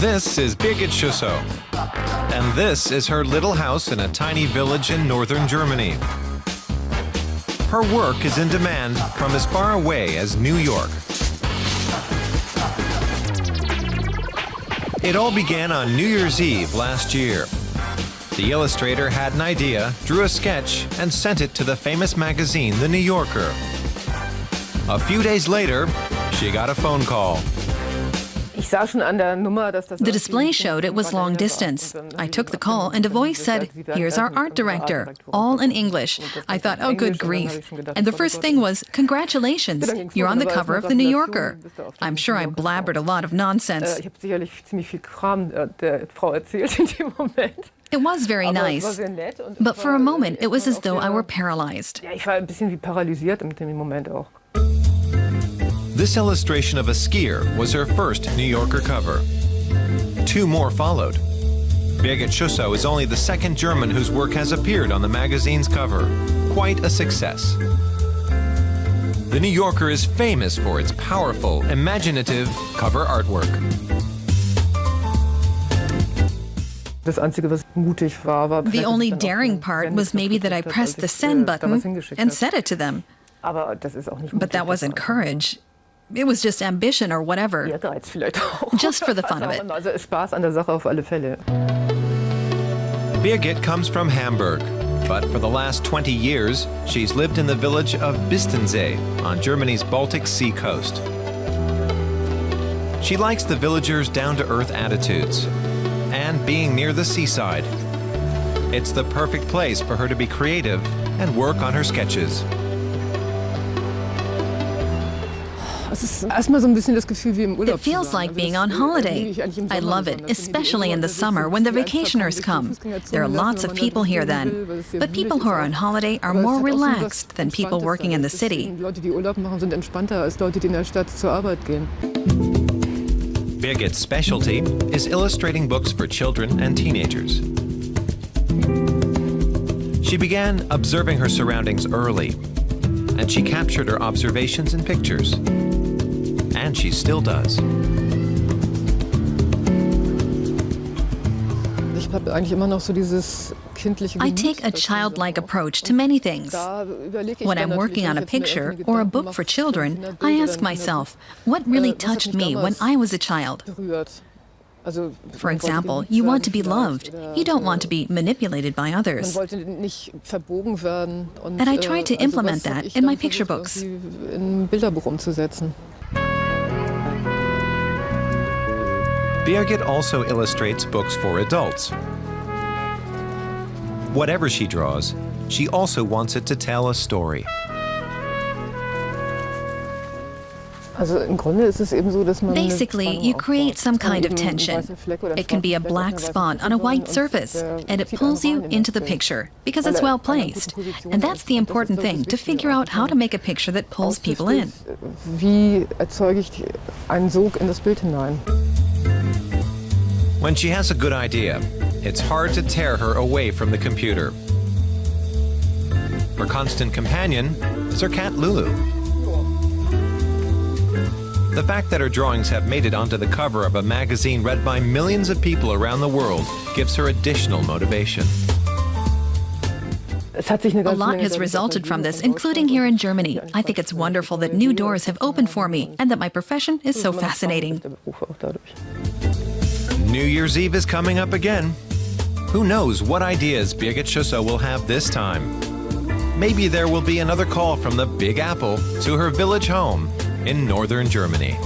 This is Birgit Schössow, and this is her little house in a tiny village in northern Germany. Her work is in demand from as far away as New York. It all began on New Year's Eve last year. The illustrator had an idea, drew a sketch, and sent it to the famous magazine, The New Yorker. A few days later, she got a phone call. The display showed it was long distance. I took the call and a voice said, "Here's our art director," all in English. I thought, oh, good grief. And the first thing was, "Congratulations, you're on the cover of The New Yorker." I'm sure I blabbered a lot of nonsense. It was very nice, but for a moment it was as though I were paralyzed. This illustration of a skier was her first New Yorker cover. 2 more followed. Birgit Schössow is only the second German whose work has appeared on the magazine's cover. Quite a success. The New Yorker is famous for its powerful, imaginative cover artwork. The only daring part was maybe that I pressed the send button and sent it to them. But that wasn't courage. It was just ambition or whatever. Just for the fun of it. Birgit comes from Hamburg, but for the last 20 years, she's lived in the village of Bistensee on Germany's Baltic Sea coast. She likes the villagers' down-to-earth attitudes and being near the seaside. It's the perfect place for her to be creative and work on her sketches. It feels like being on holiday. I love it, especially in the summer when the vacationers come. There are lots of people here then. But people who are on holiday are more relaxed than people working in the city. Birgit's specialty is illustrating books for children and teenagers. She began observing her surroundings early, and she captured her observations in pictures. And she still does. I take a childlike approach to many things. When I'm working on a picture or a book for children, I ask myself, what really touched me when I was a child? For example, you want to be loved. You don't want to be manipulated by others. And I try to implement that in my picture books. Birgit also illustrates books for adults. Whatever she draws, she also wants it to tell a story. Basically, you create some kind of tension. It can be a black spot on a white surface, and it pulls you into the picture because it's well placed. And that's the important thing, to figure out how to make a picture that pulls people in. When she has a good idea, it's hard to tear her away from the computer. Her constant companion is her cat Lulu. The fact that her drawings have made it onto the cover of a magazine read by millions of people around the world gives her additional motivation. A lot has resulted from this, including here in Germany. I think it's wonderful that new doors have opened for me and that my profession is so fascinating. New Year's Eve is coming up again. Who knows what ideas Birgit Schössow will have this time? Maybe there will be another call from the Big Apple to her village home in northern Germany.